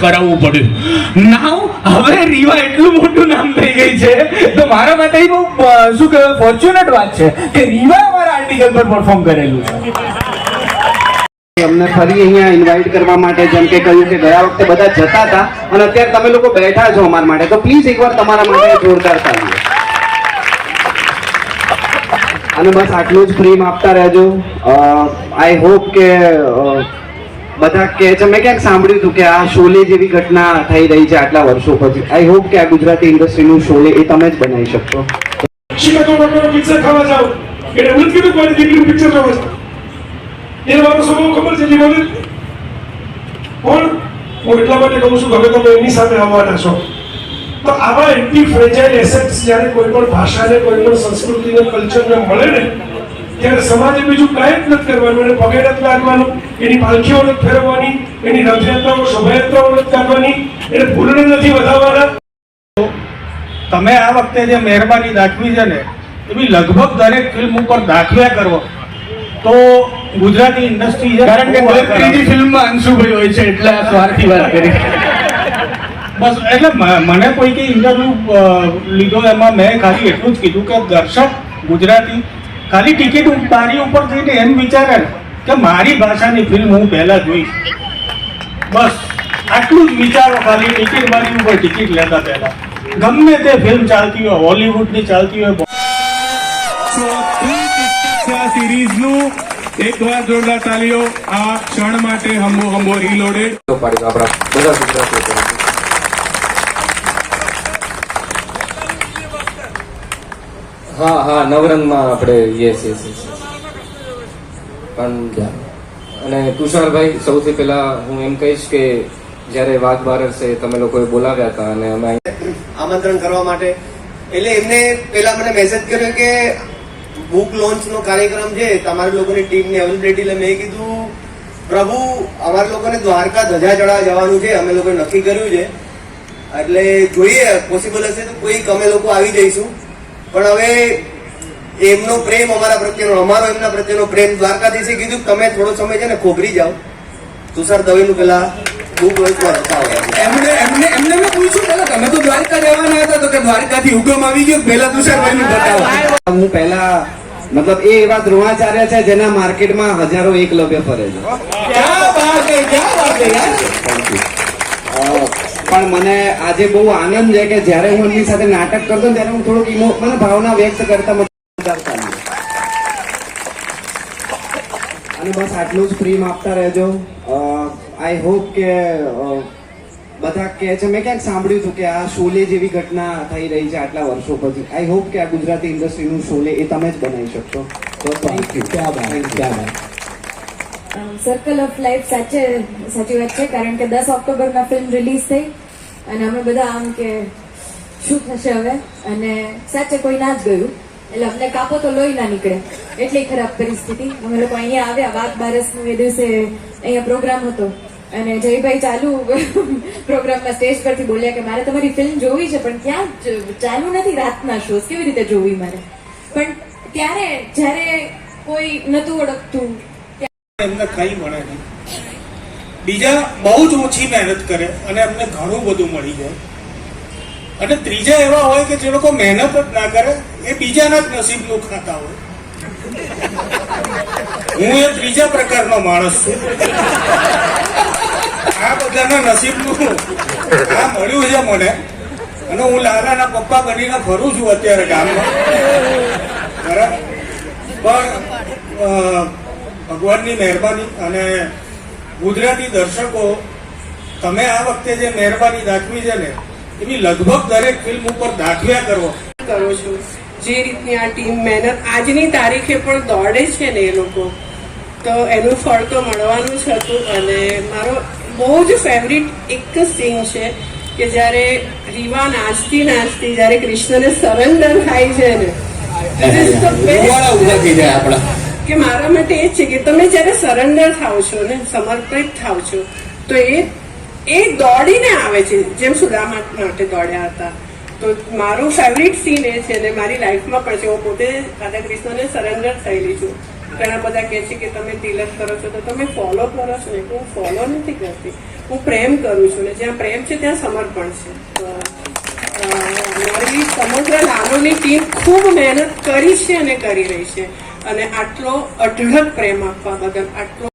કરાવવું પડ્યું. નાવ હવે રીવા એટલું મોટું નામ થઈ ગઈ છે તો મારા માટે બહુ શું કહેવાય ફોર્ચ્યુનેટ વાત છે કે રીવા અમારા આર્ટિકલ પર પરફોર્મ કરેલું છે. અમને ફરી અહીંયા ઇન્વાઇટ કરવા માટે જેમ કે કહ્યું કે ગયા વખતે બધા જતા હતા અને અત્યારે તમે લોકો બેઠા છો અમારા માટે, તો પ્લીઝ એકવાર તમારા માટે જોરદાર તાળીઓ. અને બસ આટલું જ પ્રેમ આપતા રહેજો. આઈ હોપ કે બધા કહે છે, મેં ક્યાંક સાંભળ્યું હતું કે આ શોલે જેવી ઘટના થઈ રહી છે આટલા વર્ષો પછી. આઈ હોપ કે આ ગુજરાતી ઇન્ડસ્ટ્રીનું શોલે એ તમે જ બનાવી શકશો. પિક્ચર ખાવા જાવ એટલે એવું જ કીધું કોઈ દીકરીનું પિક્ચર જોવા જાવ એ મારો સ્વભાવ ખબર છે જીવન પણ હું એટલા માટે કહું છું કે હવે તમે એની સામે આવવાના છો. તો આવા એન્ટી ફ્રેજાઇલ એસેટ્સ જ્યારે કોઈ પણ ભાષાને કોઈ પણ સંસ્કૃતિને કલ્ચરને મળે ને ત્યારે સમાજે બીજું કાંઈ જ નથી કરવાનું, એને પગે નથી લાગવાનું, એની પાલખીઓ નથી ફેરવવાની, એની રથયાત્રાઓ શોભાયાત્રાઓ નથી કાઢવાની, એને ફૂલને નથી વધારવાના. તમે આ વખતે જે મહેરબાની દાખવી છે ને એવી લગભગ દરેક ફિલ્મ ઉપર દાખવ્યા કરો તો ગુજરાતી ઇન્ડસ્ટ્રી છે. કારણ કે ત્રીજી ફિલ્મમાં અંશુભાઈ હોય છે એટલે આ સ્વાર્થી વાત કરી. બસ એટલે મને કોઈ કે ઇન્ટરવ્યુ લીધો એમાં મેં ખાલી એટલું જ કીધું કે દર્શક ગુજરાતી ખાલી ટિકિટ બારી ઉપર જઈને એમ વિચારે કે મારી ભાષાની ફિલ્મ હું પહેલા જોઈશ. બસ આટલું જ વિચારો ખાલી ટિકિટ બારી ઉપર ટિકિટ લેતા પહેલા. ગમે તે ફિલ્મ ચાલતી હોય, હોલીવુડની ચાલતી હોય. સિરીઝનું એકવાર જોરદાર તાલીઓ આ ક્ષણ માટે હંબો હંબો રીલોડેડ. હા હા નવરંગમાં આપણે યસ પણ અને તુષારભાઈ સૌથી પહેલા હું એમ કહીશ કે જ્યારે વાઘ બારસે તમે લોકોએ બોલાવ્યા હતા અને અમે આમંત્રણ કરવા માટે એટલે એમને પેલા મને મેસેજ કર્યો કે બુક લોન્ચ નો કાર્યક્રમ છે તમારા લોકોની ટીમની અવેલેબિલિટી. એટલે મેં કીધું પ્રભુ અમારા લોકોને દ્વારકા ધજા ચડાવવા જવાનું છે, અમે લોકોએ નક્કી કર્યું છે, એટલે જોઈએ પોસિબલ હશે તો કોઈક અમે લોકો આવી જઈશું. પણ હવે એમનો પ્રેમ અમારા પ્રત્યેનો, અમારો એમના પ્રત્યેનો પ્રેમ દ્વારકાધીશે કીધું તમે થોડો સમય છે ને ખોબરી જાઓ. તુષાર દવેનું પેલા બુક લોન્ચમાં હતા એમને મેં પૂછ્યું પેલા તમે તો દ્વારકા જવાના હતા તો કે દ્વારકાથી હુકમ આવી ગયો પેલા તુષારભાઈનું બતાવો. હું પહેલા મતલબ એ એવા દ્રોણાચાર્ય છે જેના માર્કેટમાં હજારો એકલવ્ય ફરે છે. પણ મને આજે બહુ આનંદ છે કે જ્યારે હું એમની સાથે નાટક કરતો ત્યારે હું થોડુંક મને ભાવના વ્યક્ત કરતા અને બસ આટલું જ પ્રેમ આપતા રહેજો. આઈ હોપ કે બધા કહે છે, મેં ક્યાંક સાંભળ્યું હતું કે આ શોલે જેવી ઘટના થઈ રહી છે આટલા વર્ષો પછી. આઈ હોપ કે આ ગુજરાતી ઇન્ડસ્ટ્રીનું શોલે એ તમે જ બનાવી શકશો. તો thank you. Circle of life સાચી વાત છે. કારણ કે 10 ઓક્ટોબરમાં ફિલ્મ રિલીઝ થઈ અને અમે બધા આમ કે શું થશે હવે, અને સાચે કોઈ ના જ ગયું એટલે અમને કાપો તો લોહી ના નીકળે એટલી ખરાબ પરિસ્થિતિ. અમે લોકો અહીંયા આવ્યા વાઘ બારસનું એ દિવસે અહીંયા પ્રોગ્રામ હતો અને જયભાઈ ચાલુ પ્રોગ્રામમાં સ્ટેજ પરથી બોલ્યા કે મારે તમારી ફિલ્મ જોવી છે પણ ક્યાં ચાલુ નથી રાતના શોઝ, કેવી રીતે જોવી મારે. પણ ત્યારે જ્યારે કોઈ નતું ઓળખતું એમને કઈ મળે નહીં, બીજા બહુ જ ઓછી મહેનત કરે અને એમને ઘણું બધું મળી જાય. અને ત્રીજા એવા હોય કે જે લોકો મહેનત જ ના કરે એ બીજાના જ નસીબનું ખાતા હોય. હું એ ત્રીજા પ્રકારનો માણસ છું. આ બધાના નસીબનું આ મળ્યું છે મને અને હું લાલાના પપ્પા બનીને ફરું છું અત્યારે ગામમાં. બરાબર, પણ ભગવાનની મહેરબાની અને ગુજરાતી દર્શકો તમે આ વખતે જે મહેરબાની દાખવી છે ને એવી લગભગ દરેક ફિલ્મ ઉપર દાખવ્યા કરો છું. જે રીતની આ ટીમ મહેનત આજની તારીખે પણ દોડે છે ને એ લોકો, તો એનું ફળ તો મળવાનું જ હતું. અને મારો બહુ જ ફેવરિટ એક જ સીન છે કે જ્યારે રીવા નાચતી જ્યારે કૃષ્ણને સરેન્ડર થાય છે ને, કે મારા માટે એ જ છે કે તમે જયારે સરેન્ડર થાવ છો ને, સમર્પિત થાવ છો તો એ દોડીને આવે છે જેમ સુદામા માટે દોડ્યા હતા. તો મારું ફેવરિટ સીન એ છે અને મારી લાઈફમાં પણ છે. હું પોતે રાધા કૃષ્ણને સરેન્ડર થયેલી છું. ઘણા બધા કહે છે કે તમે તિલક કરો છો તો તમે ફોલો કરો છો ને, હું ફોલો નથી કરતી. હું પ્રેમ કરું છું ને જ્યાં પ્રેમ છે ત્યાં સમર્પણ છે. તો મારી સમગ્ર લાલોની ટીમ ખૂબ મહેનત કરી છે અને કરી રહી છે, અને આટલો અઢળક પ્રેમ આપવા બદલ, આટલો